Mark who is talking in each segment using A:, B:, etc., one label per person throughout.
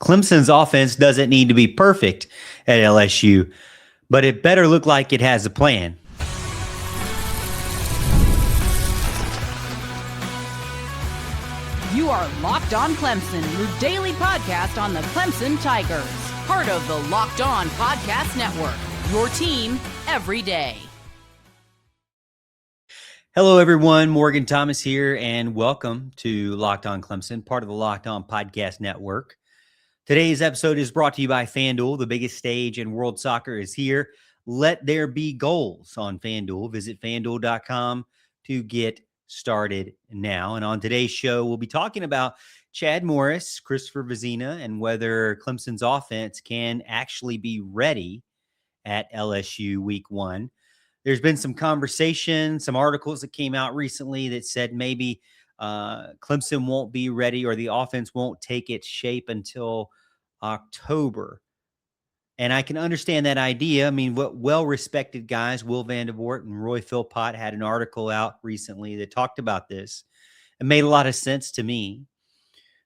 A: Clemson's offense doesn't need to be perfect at LSU, but it better look like it has a plan.
B: You are Locked On Clemson, your daily podcast on the Clemson Tigers. Part of the Locked On Podcast Network, your team every day.
A: Hello, everyone. Morgan Thomas here, and welcome to Locked On Clemson, part of the Locked On Podcast Network. Today's episode is brought to you by FanDuel. The biggest stage in world soccer is here. Let there be goals on FanDuel. Visit FanDuel.com to get started now. And on today's show, we'll be talking about Chad Morris, Christopher Vizzina, and whether Clemson's offense can actually be ready at LSU week one. There's been some conversation, some articles that came out recently that said maybe Clemson won't be ready or the offense won't take its shape until October. And I can understand that idea. I mean, what well-respected guys, Will Vandervoort and Roy Philpott, had an article out recently that talked about this. It made a lot of sense to me.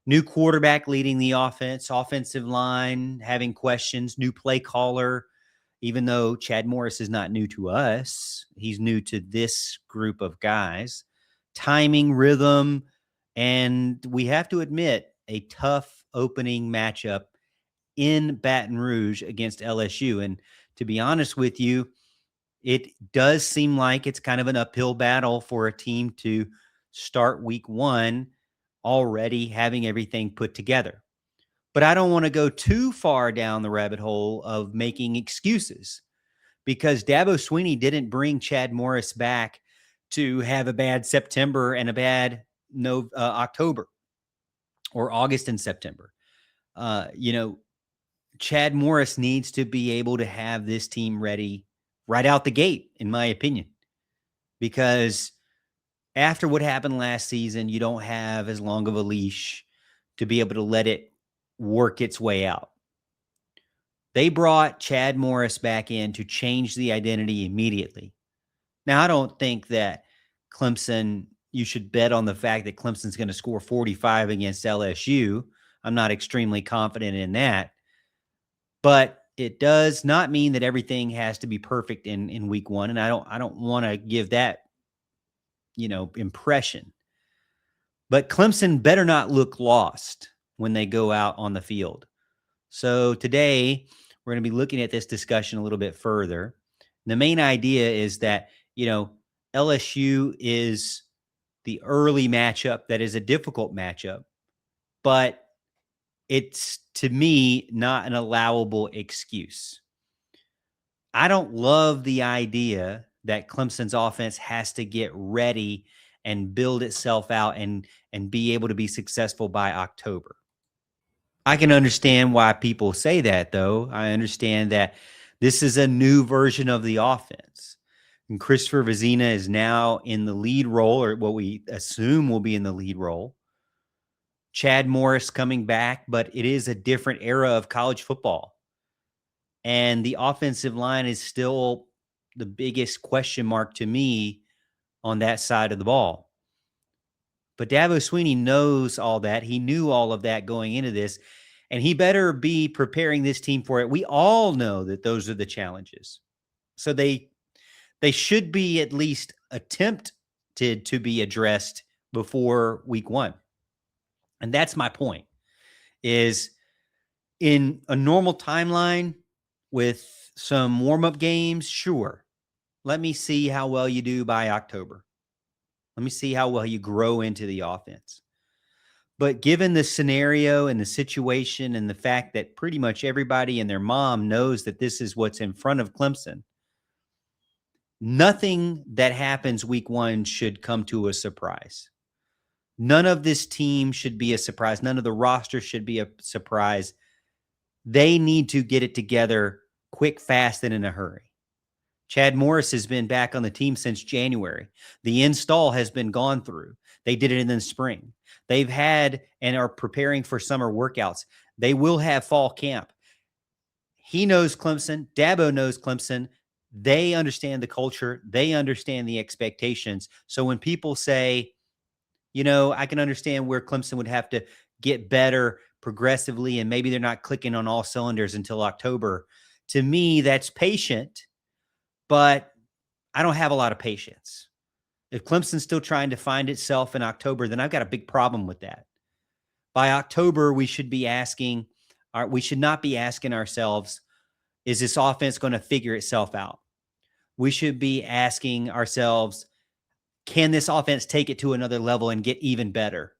A: New quarterback leading the offense, offensive line having questions, new play caller. Even though Chad Morris is not new to us, he's new to this group of guys. Timing, rhythm, and we have to admit, a tough opening matchup in Baton Rouge against LSU. And to be honest with you, it does seem like it's kind of an uphill battle for a team to start week one already having everything put together. But I don't want to go too far down the rabbit hole of making excuses, because Dabo Swinney didn't bring Chad Morris back to have a bad September and a bad October or August and September. Chad Morris needs to be able to have this team ready right out the gate, in my opinion, because after what happened last season, you don't have as long of a leash to be able to let it work its way out. They brought Chad Morris back in to change the identity immediately. Now, I don't think that you should bet on the fact that Clemson's going to score 45 against LSU. I'm not extremely confident in that. But it does not mean that everything has to be perfect in week one. And I don't want to give that, impression. But Clemson better not look lost when they go out on the field. So today we're going to be looking at this discussion a little bit further. The main idea is that, LSU is the early matchup that is a difficult matchup, but it's, to me, not an allowable excuse. I don't love the idea that Clemson's offense has to get ready and build itself out and be able to be successful by October. I can understand why people say that, though. I understand that this is a new version of the offense. And Christopher Vizzina is now in the lead role, or what we assume will be in the lead role. Chad Morris coming back, but it is a different era of college football. And the offensive line is still the biggest question mark to me on that side of the ball. But Dabo Swinney knows all that. He knew all of that going into this, and he better be preparing this team for it. We all know that those are the challenges. So they should be at least attempted to be addressed before week one. And that's my point, is in a normal timeline with some warm-up games, sure. Let me see how well you do by October. Let me see how well you grow into the offense. But given the scenario and the situation and the fact that pretty much everybody and their mom knows that this is what's in front of Clemson, nothing that happens week one should come to a surprise. None of this team should be a surprise. None of the roster should be a surprise. They need to get it together quick, fast, and in a hurry. Chad Morris has been back on the team since January. The install has been gone through. They did it in the spring. They've had and are preparing for summer workouts. They will have fall camp. He knows Clemson. Dabo knows Clemson. They understand the culture. They understand the expectations. So when people say, I can understand where Clemson would have to get better progressively, and maybe they're not clicking on all cylinders until October. To me, that's patient, but I don't have a lot of patience. If Clemson's still trying to find itself in October, then I've got a big problem with that. By October, we should not be asking ourselves, is this offense going to figure itself out? We should be asking ourselves, can this offense take it to another level and get even better?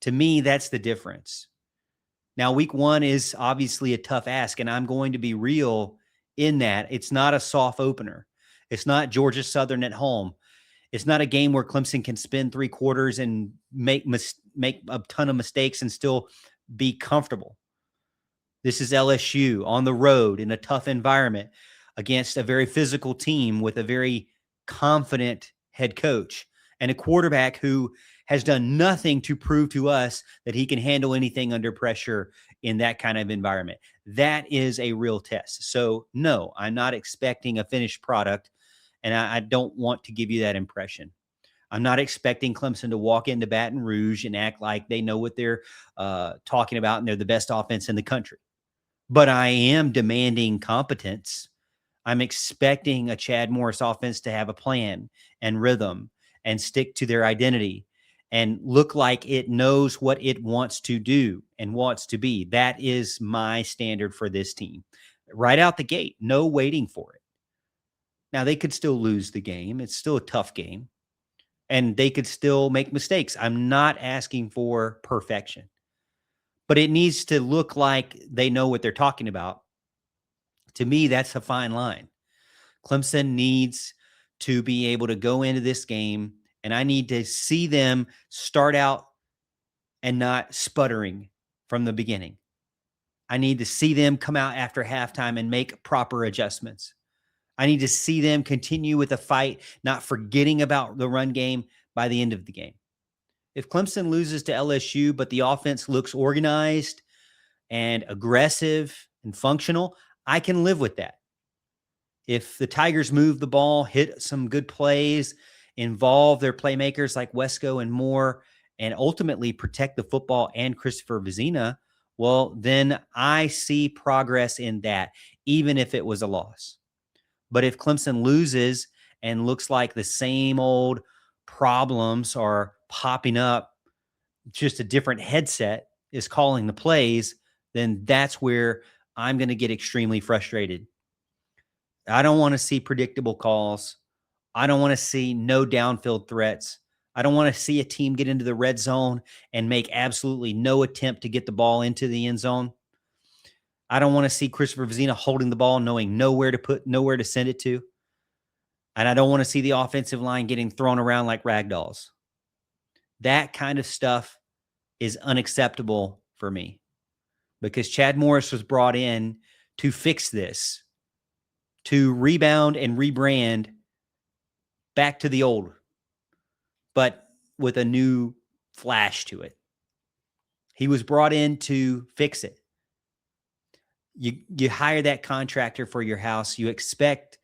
A: To me, that's the difference. Now, week 1 is obviously a tough ask, and I'm going to be real in that. It's not a soft opener. It's not Georgia Southern at home. It's not a game where Clemson can spend 3 quarters and make a ton of mistakes and still be comfortable. This is LSU on the road in a tough environment against a very physical team with a very confident head coach and a quarterback who has done nothing to prove to us that he can handle anything under pressure in that kind of environment. That is a real test. So, no, I'm not expecting a finished product, and I don't want to give you that impression. I'm not expecting Clemson to walk into Baton Rouge and act like they know what they're talking about and they're the best offense in the country. But I am demanding competence. I'm expecting a Chad Morris offense to have a plan and rhythm and stick to their identity and look like it knows what it wants to do and wants to be. That is my standard for this team. Right out the gate, no waiting for it. Now, they could still lose the game. It's still a tough game. And they could still make mistakes. I'm not asking for perfection. But it needs to look like they know what they're talking about. To me, that's a fine line. Clemson needs to be able to go into this game, and I need to see them start out and not sputtering from the beginning. I need to see them come out after halftime and make proper adjustments. I need to see them continue with the fight, not forgetting about the run game by the end of the game. If Clemson loses to LSU, but the offense looks organized and aggressive and functional, I can live with that. If the Tigers move the ball, hit some good plays, involve their playmakers like Wesco and Moore, and ultimately protect the football and Christopher Vizzina, well, then I see progress in that, even if it was a loss. But if Clemson loses and looks like the same old problems are popping up, just a different headset is calling the plays, then that's where I'm going to get extremely frustrated. I don't want to see predictable calls. I don't want to see no downfield threats. I don't want to see a team get into the red zone and make absolutely no attempt to get the ball into the end zone. I don't want to see Christopher Vizzina holding the ball, knowing nowhere to send it to. And I don't want to see the offensive line getting thrown around like rag dolls. That kind of stuff is unacceptable for me because Chad Morris was brought in to fix this, to rebound and rebrand back to the old, but with a new flash to it. He was brought in to fix it. You hire that contractor for your house. You expect,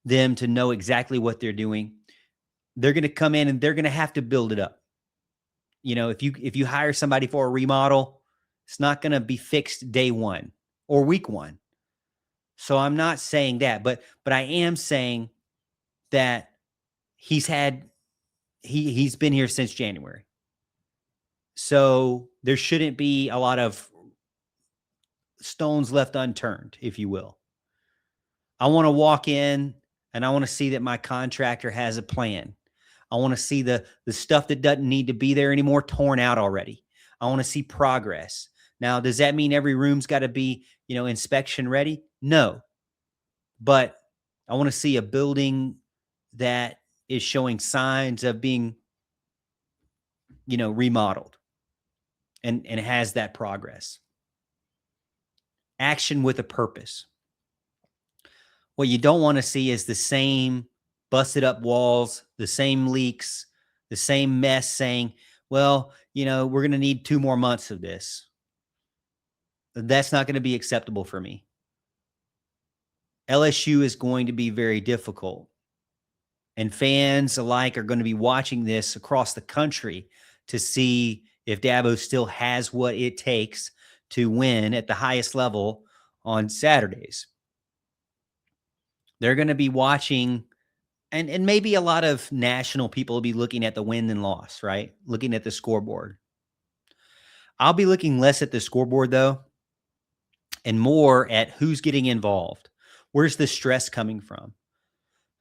A: them to know exactly what they're doing. They're going to come in and they're going to have to build it up. If you hire somebody for a remodel, it's not going to be fixed day 1 or week 1. So I'm not saying that, but I am saying that he's been here since January. So there shouldn't be a lot of stones left unturned, if you will. I want to walk in and I want to see that my contractor has a plan. I want to see the stuff that doesn't need to be there anymore torn out already. I want to see progress. Now, does that mean every room's got to be, inspection ready? No. But I want to see a building that is showing signs of being, remodeled and has that progress. Action with a purpose. What you don't want to see is the same busted up walls, the same leaks, the same mess saying, well, we're going to need 2 more months of this. That's not going to be acceptable for me. LSU is going to be very difficult. And fans alike are going to be watching this across the country to see, if Dabo still has what it takes to win at the highest level on Saturdays. They're going to be watching, and maybe a lot of national people will be looking at the win and loss, right? Looking at the scoreboard. I'll be looking less at the scoreboard, though, and more at who's getting involved. Where's the stress coming from?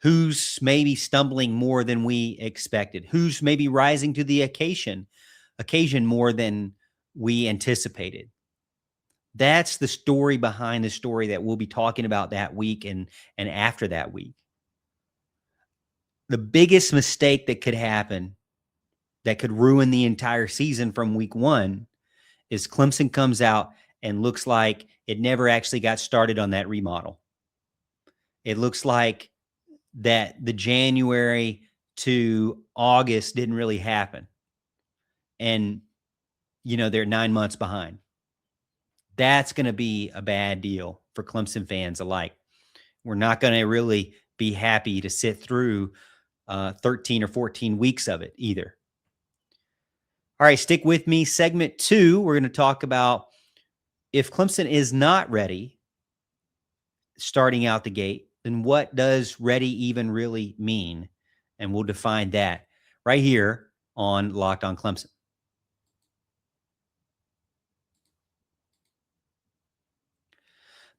A: Who's maybe stumbling more than we expected? Who's maybe rising to the occasion more than we anticipated? That's the story behind the story that we'll be talking about that week and after that week. The biggest mistake that could happen, that could ruin the entire season from week one, is Clemson comes out and looks like it never actually got started on that remodel. It looks like that the January to August didn't really happen. And, they're 9 months behind. That's going to be a bad deal for Clemson fans alike. We're not going to really be happy to sit through 13 or 14 weeks of it either. All right, stick with me. Segment 2, we're going to talk about if Clemson is not ready starting out the gate, then what does ready even really mean? And we'll define that right here on Locked on Clemson.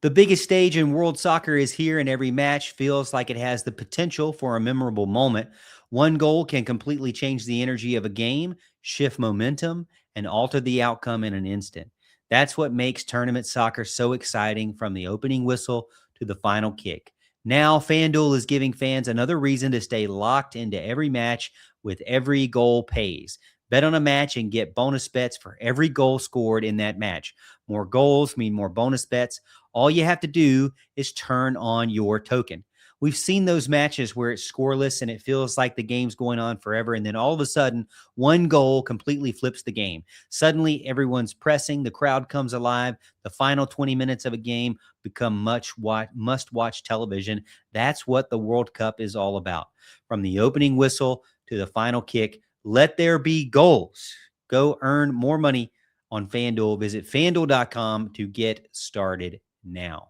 A: The biggest stage in world soccer is here, and every match feels like it has the potential for a memorable moment. One goal can completely change the energy of a game, shift momentum, and alter the outcome in an instant. That's what makes tournament soccer so exciting, from the opening whistle to the final kick. Now, FanDuel is giving fans another reason to stay locked into every match with every goal pays. Bet on a match and get bonus bets for every goal scored in that match. More goals mean more bonus bets. All you have to do is turn on your token. We've seen those matches where it's scoreless and it feels like the game's going on forever, and then all of a sudden, one goal completely flips the game. Suddenly, everyone's pressing, the crowd comes alive, the final 20 minutes of a game become must-watch television. That's what the World Cup is all about. From the opening whistle to the final kick, let there be goals. Go earn more money on FanDuel. Visit FanDuel.com to get started now.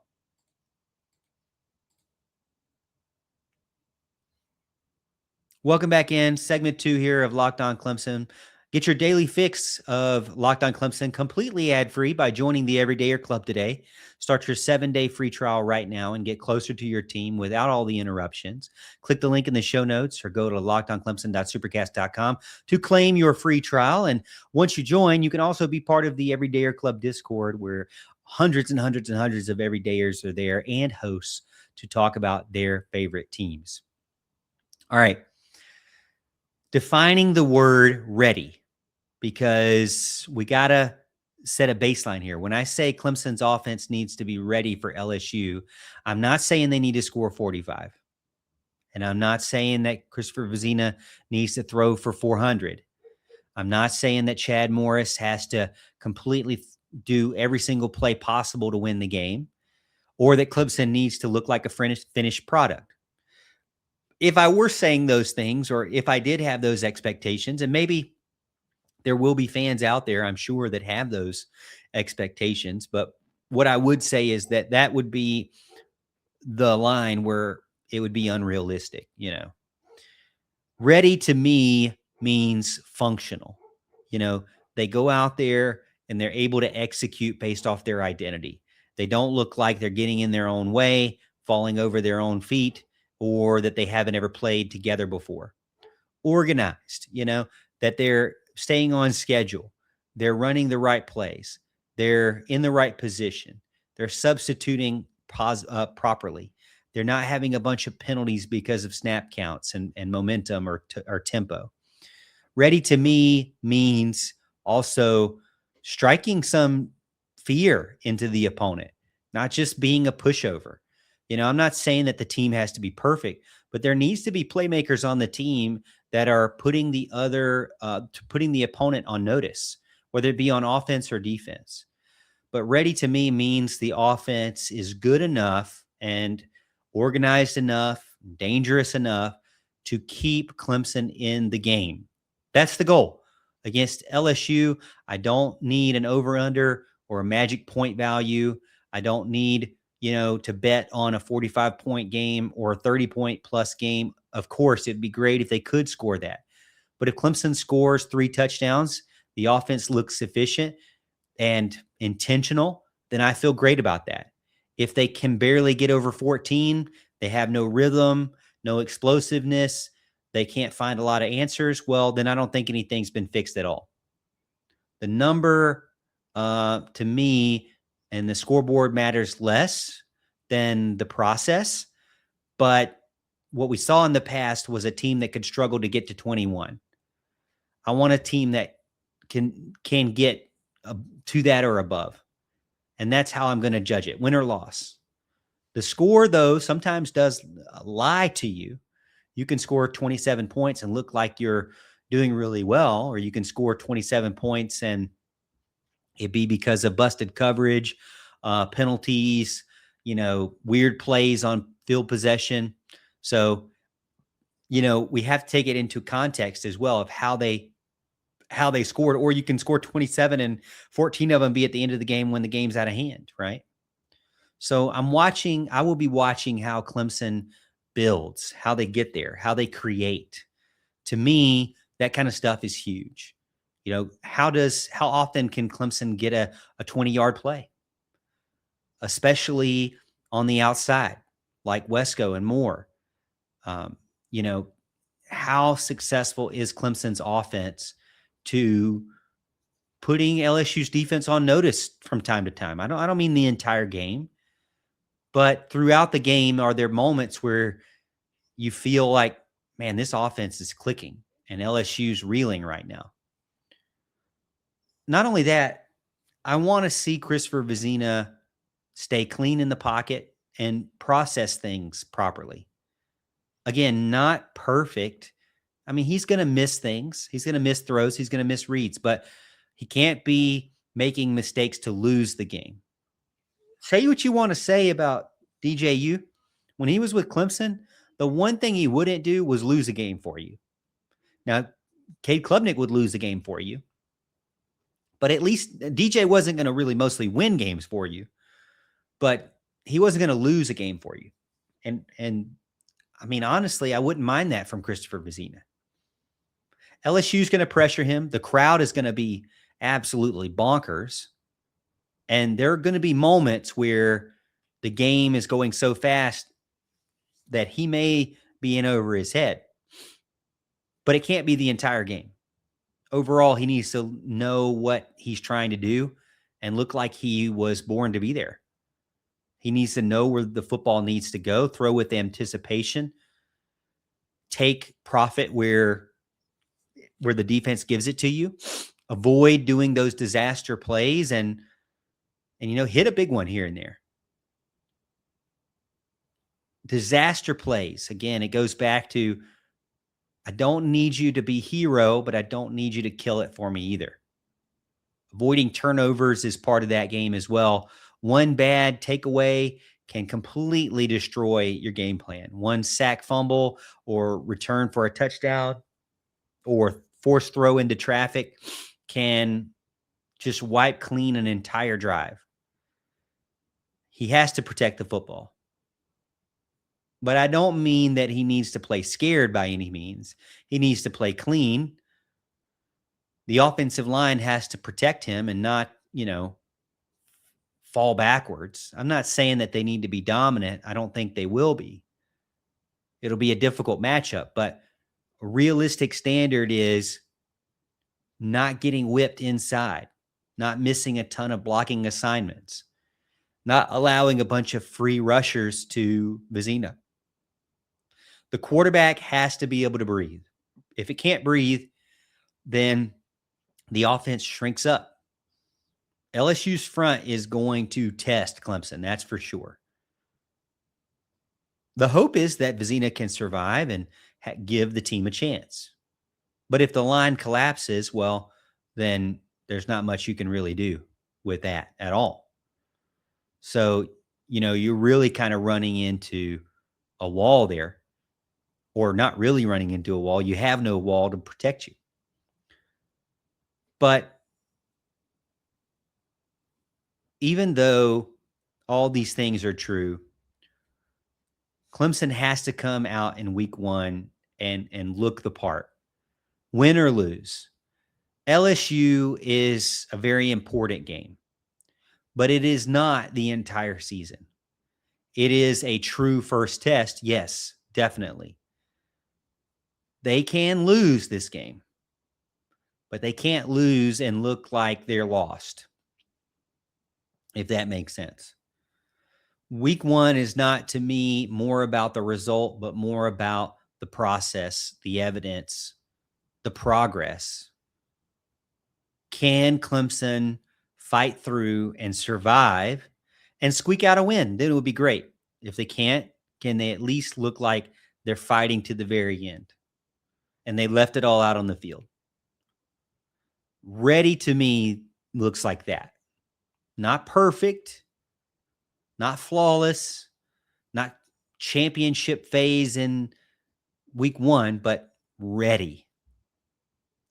A: Welcome back in. Segment 2 here of Locked on Clemson. Get your daily fix of Locked on Clemson completely ad-free by joining the Everydayer Club today. Start your 7-day free trial right now and get closer to your team without all the interruptions. Click the link in the show notes or go to lockedonclemson.supercast.com to claim your free trial. And once you join, you can also be part of the Everydayer Club Discord, where hundreds and hundreds and hundreds of everydayers are there and hosts to talk about their favorite teams. All right. Defining the word ready, because we got to set a baseline here. When I say Clemson's offense needs to be ready for LSU, I'm not saying they need to score 45. And I'm not saying that Christopher Vizzina needs to throw for 400. I'm not saying that Chad Morris has to completely do every single play possible to win the game, or that Clemson needs to look like a finished product. If I were saying those things, or if I did have those expectations, and maybe there will be fans out there, I'm sure, that have those expectations, but what I would say is that that would be the line where it would be unrealistic. Ready to me means functional. They go out there and they're able to execute based off their identity. They don't look like they're getting in their own way, falling over their own feet, or that they haven't ever played together before. Organized, that they're staying on schedule. They're running the right plays. They're in the right position. They're substituting properly. They're not having a bunch of penalties because of snap counts and momentum or tempo. Ready to me means also striking some fear into the opponent, not just being a pushover. I'm not saying that the team has to be perfect, but there needs to be playmakers on the team that are putting the opponent on notice, whether it be on offense or defense. But ready to me means the offense is good enough and organized enough, dangerous enough to keep Clemson in the game. That's the goal. Against LSU, I don't need an over-under or a magic point value. I don't need, to bet on a 45-point game or a 30-point plus game. Of course, it'd be great if they could score that. But if Clemson scores 3 touchdowns, the offense looks sufficient and intentional, then I feel great about that. If they can barely get over 14, they have no rhythm, no explosiveness, they can't find a lot of answers, well, then I don't think anything's been fixed at all. The number, to me, and the scoreboard matters less than the process. But what we saw in the past was a team that could struggle to get to 21. I want a team that can get to that or above. And that's how I'm going to judge it, win or loss. The score, though, sometimes does lie to you. You can score 27 points and look like you're doing really well, or you can score 27 points and it be because of busted coverage, penalties, weird plays on field possession. So, we have to take it into context as well of how they scored, or you can score 27 and 14 of them be at the end of the game when the game's out of hand, right? So I will be watching how Clemson builds, how they get there, how they create. To me, that kind of stuff is huge. How often can Clemson get a 20-yard play? Especially on the outside, like Wesco and Moore. How successful is Clemson's offense to putting LSU's defense on notice from time to time? I don't mean the entire game, but throughout the game, are there moments where you feel like, man, this offense is clicking and LSU's reeling right now? Not only that, I want to see Christopher Vizzina stay clean in the pocket and process things properly. Again, not perfect. I mean, he's going to miss things. He's going to miss throws. He's going to miss reads, but he can't be making mistakes to lose the game. Say what you want to say about DJU. When he was with Clemson, the one thing he wouldn't do was lose a game for you. Now, Cade Klubnik would lose the game for you, but at least DJ wasn't going to really mostly win games for you, but he wasn't going to lose a game for you. And I mean, honestly, I wouldn't mind that from Christopher Vizzina. LSU's going to pressure him. The crowd is going to be absolutely bonkers. And there are going to be moments where the game is going so fast that he may be in over his head. But it can't be the entire game. Overall, he needs to know what he's trying to do and look like he was born to be there. He needs to know where the football needs to go, throw with anticipation, take profit where the defense gives it to you, avoid doing those disaster plays and hit a big one here and there. Disaster plays. Again, it goes back to, I don't need you to be hero, but I don't need you to kill it for me either. Avoiding turnovers is part of that game as well. One bad takeaway can completely destroy your game plan. One sack fumble or return for a touchdown or forced throw into traffic can just wipe clean an entire drive. He has to protect the football. But I don't mean that he needs to play scared by any means. He needs to play clean. The offensive line has to protect him and not, fall backwards. I'm not saying that they need to be dominant. I don't think they will be. It'll be a difficult matchup, but a realistic standard is not getting whipped inside, not missing a ton of blocking assignments, not allowing a bunch of free rushers to Vizzina. The quarterback has to be able to breathe. If it can't breathe, then the offense shrinks up. LSU's front is going to test Clemson, that's for sure. The hope is that Vizzina can survive and give the team a chance. But if the line collapses, well, then there's not much you can really do with that at all. So, you're really kind of running into a wall there, or not really running into a wall. You have no wall to protect you. But even though all these things are true, Clemson has to come out in week 1 and look the part, win or lose. LSU is a very important game, but it is not the entire season. It is a true first test. Yes, definitely. They can lose this game, but they can't lose and look like they're lost, if that makes sense. Week 1 is not, to me, more about the result, but more about the process, the evidence, the progress. Can Clemson fight through and survive and squeak out a win? Then it would be great. If they can't, can they at least look like they're fighting to the very end? And they left it all out on the field. Ready, to me, looks like that. Not perfect, not flawless, not championship phase in week 1, but ready.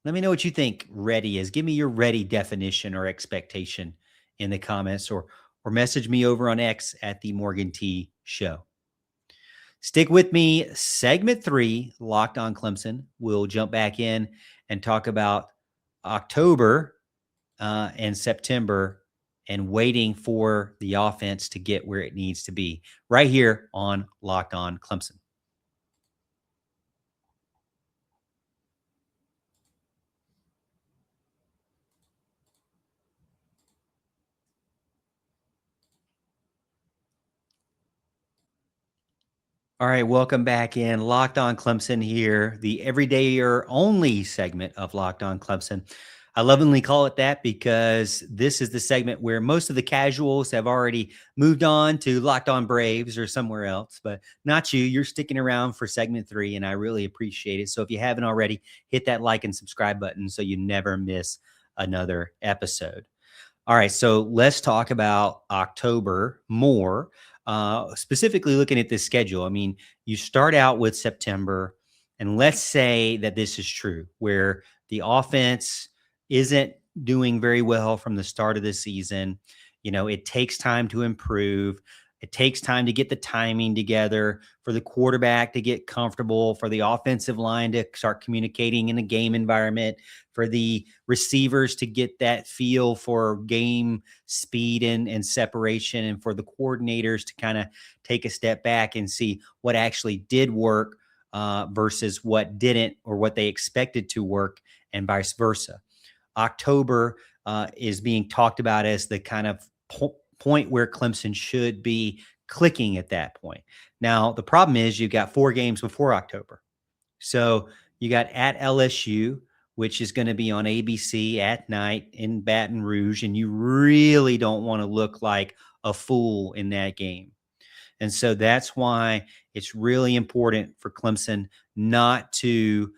A: Let me know what you think ready is. Give me your ready definition or expectation in the comments, or message me over on X at the Morgan T Show. Stick with me. Segment 3, Locked on Clemson. We'll jump back in and talk about October and September and waiting for the offense to get where it needs to be right here on Locked on Clemson. All right, welcome back in. Locked on Clemson here, the everydayer only segment of Locked on Clemson. I lovingly call it that because this is the segment where most of the casuals have already moved on to Locked on Braves or somewhere else, but not you. You're sticking around for segment 3, and I really appreciate it. So if you haven't already, hit that like and subscribe button so you never miss another episode. All right, so let's talk about October more. Specifically looking at this schedule. I mean, you start out with September, and let's say that this is true, where the offense isn't doing very well from the start of the season. You know, it takes time to improve. It takes time to get the timing together, for the quarterback to get comfortable, for the offensive line to start communicating in a game environment, for the receivers to get that feel for game speed and separation, and for the coordinators to kind of take a step back and see what actually did work versus what didn't, or what they expected to work, and vice versa. October is being talked about as the kind of point where Clemson should be clicking at that point. Now, the problem is you've got 4 games before October. So you got at LSU, which is going to be on ABC at night in Baton Rouge, and you really don't want to look like a fool in that game. And so that's why it's really important for Clemson not to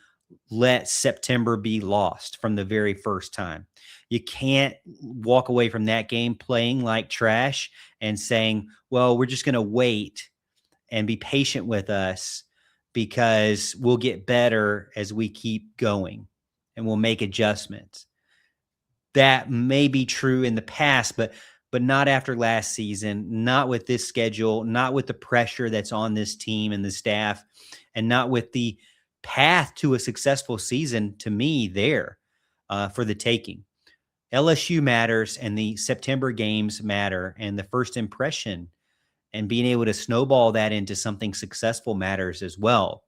A: let September be lost from the very first time. You can't walk away from that game playing like trash and saying, well, we're just going to wait and be patient with us because we'll get better as we keep going and we'll make adjustments. That may be true in the past, but not after last season, not with this schedule, not with the pressure that's on this team and the staff, and not with the path to a successful season, to me, there for the taking. LSU matters, and the September games matter, and the first impression and being able to snowball that into something successful matters as well.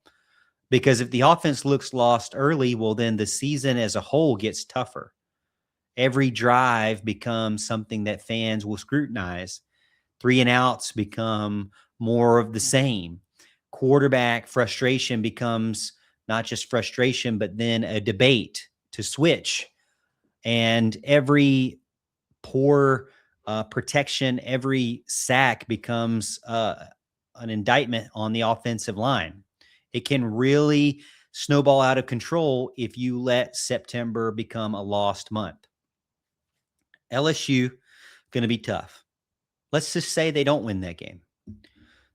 A: Because if the offense looks lost early, well, then the season as a whole gets tougher. Every drive becomes something that fans will scrutinize. 3 and outs become more of the same. Quarterback frustration becomes not just frustration, but then a debate to switch. And every poor protection, every sack becomes an indictment on the offensive line. It can really snowball out of control if you let September become a lost month. LSU going to be tough. Let's just say they don't win that game.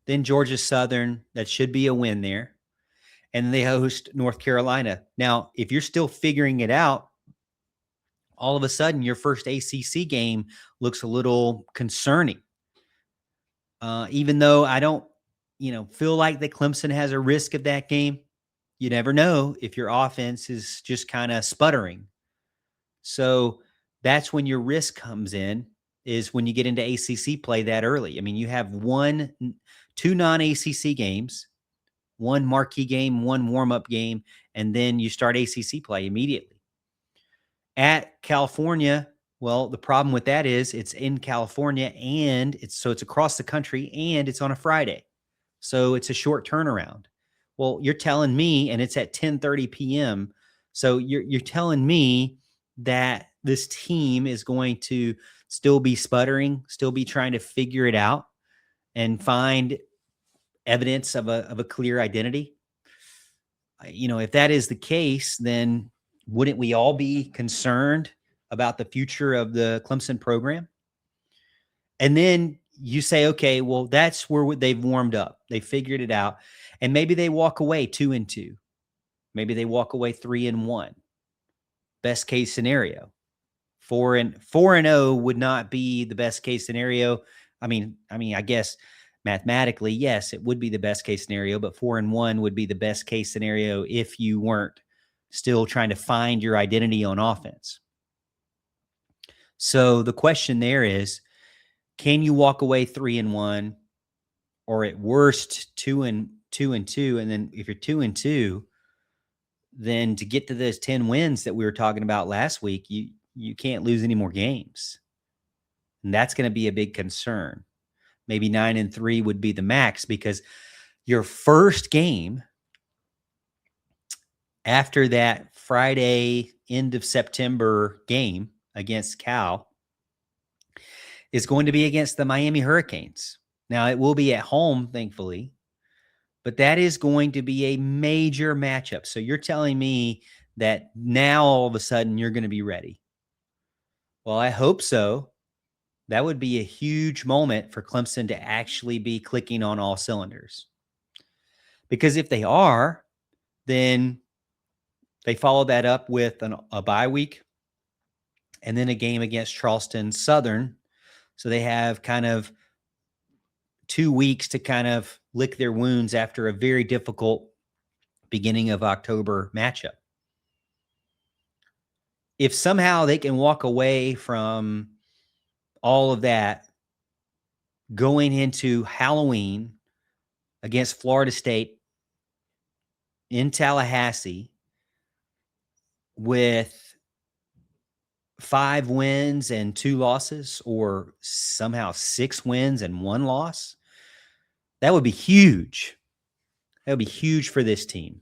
A: Then Georgia Southern, that should be a win there. And they host North Carolina. Now, if you're still figuring it out, all of a sudden your first ACC game looks a little concerning. Even though I don't, feel like that Clemson has a risk of that game, you never know if your offense is just kind of sputtering. So that's when your risk comes in, is when you get into ACC play that early. I mean, you have two non-ACC games, one marquee game, one warm-up game, and then you start ACC play immediately. At California, well, the problem with that is it's in California, and it's across the country, and it's on a Friday. So it's a short turnaround. Well, you're telling me, and it's at 10:30 p.m. So you're telling me that this team is going to still be sputtering, still be trying to figure it out and find evidence of a clear identity. If that is the case, then wouldn't we all be concerned about the future of the Clemson program? And then you say, okay, well, that's where they've warmed up. They figured it out. And maybe they walk away 2-2. Maybe they walk away 3-1. Best case scenario. 4-0 would not be the best case scenario. I mean, I guess mathematically, yes, it would be the best case scenario, but 4-1 would be the best case scenario if you weren't still trying to find your identity on offense. So the question there is, can you walk away 3-1, or at worst 2-2? And then if you're 2-2, then to get to those 10 wins that we were talking about last week, you can't lose any more games. And that's going to be a big concern. Maybe 9-3 would be the max, because your first game after that Friday end of September game against Cal is going to be against the Miami Hurricanes. Now, it will be at home, thankfully, but that is going to be a major matchup. So you're telling me that now all of a sudden you're going to be ready. Well, I hope so. That would be a huge moment for Clemson to actually be clicking on all cylinders. Because if they are, then they follow that up with a bye week and then a game against Charleston Southern. So they have kind of 2 weeks to kind of lick their wounds after a very difficult beginning of October matchup. If somehow they can walk away from all of that going into Halloween against Florida State in Tallahassee with 5 wins and 2 losses, or somehow 6 wins and 1 loss, that would be huge. That would be huge for this team.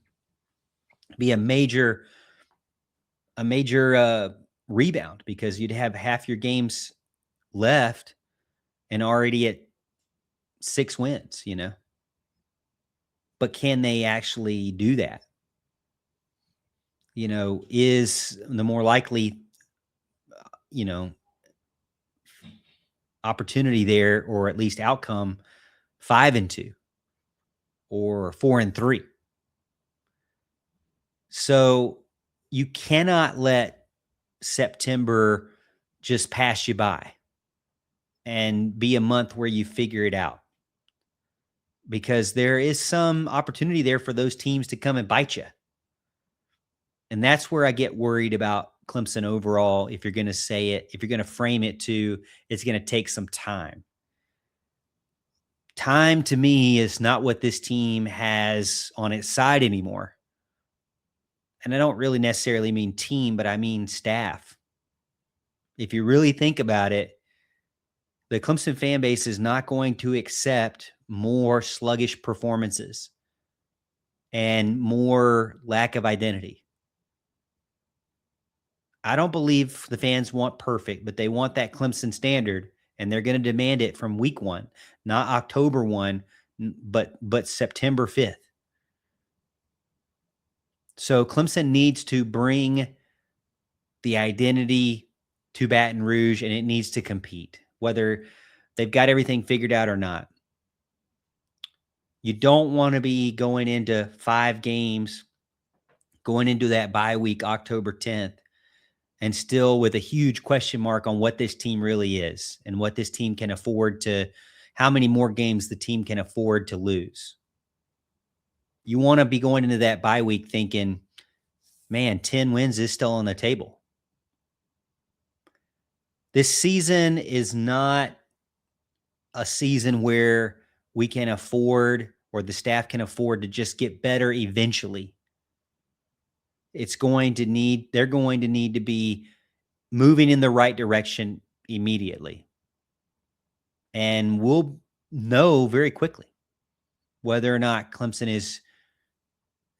A: Be a major rebound, because you'd have half your games left and already at 6 wins, But can they actually do that? Is the more likely, opportunity there, or at least outcome, 5-2 or 4-3. So you cannot let September just pass you by and be a month where you figure it out, because there is some opportunity there for those teams to come and bite you. And that's where I get worried about Clemson overall. If you're going to say it, if you're going to frame it to, it's going to take some time. Time to me is not what this team has on its side anymore. And I don't really necessarily mean team, but I mean staff. If you really think about it, the Clemson fan base is not going to accept more sluggish performances and more lack of identity. I don't believe the fans want perfect, but they want that Clemson standard, and they're going to demand it from week 1, not October 1, but September 5th. So Clemson needs to bring the identity to Baton Rouge, and it needs to compete, whether they've got everything figured out or not. You don't want to be going into 5 games, going into that bye week, October 10th, and still with a huge question mark on what this team really is and what this team can afford to, how many more games the team can afford to lose. You want to be going into that bye week thinking, man, 10 wins is still on the table. This season is not a season where we can afford, or the staff can afford, to just get better eventually. They're going to need to be moving in the right direction immediately. And we'll know very quickly whether or not Clemson is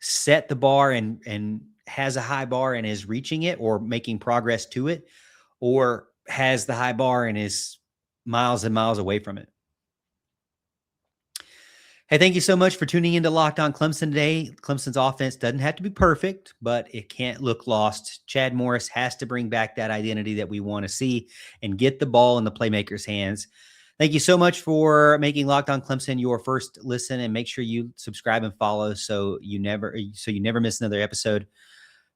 A: set the bar and has a high bar and is reaching it or making progress to it, or has the high bar and is miles and miles away from it. Hey, thank you so much for tuning into Locked On Clemson today. Clemson's offense doesn't have to be perfect, but it can't look lost. Chad Morris has to bring back that identity that we want to see and get the ball in the playmakers' hands. Thank you so much for making Locked On Clemson your first listen, and make sure you subscribe and follow so you never miss another episode.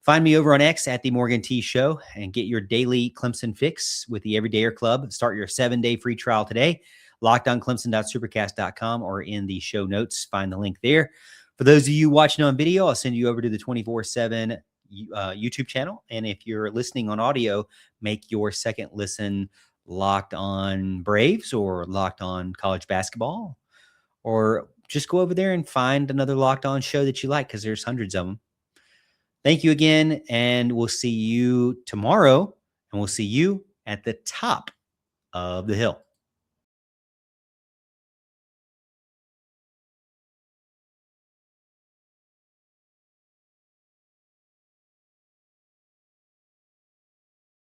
A: Find me over on X at The Morgan T Show and get your daily Clemson fix with the Everydayer Club. Start your 7-day free trial today. LockedOnClemson.supercast.com, or in the show notes, find the link there. For those of you watching on video, I'll send you over to the 24/7 YouTube channel. And if you're listening on audio, make your second listen Locked On Braves or Locked On College Basketball, or just go over there and find another Locked On show that you like, because there's hundreds of them. Thank you again, and we'll see you tomorrow, and we'll see you at the top of the hill.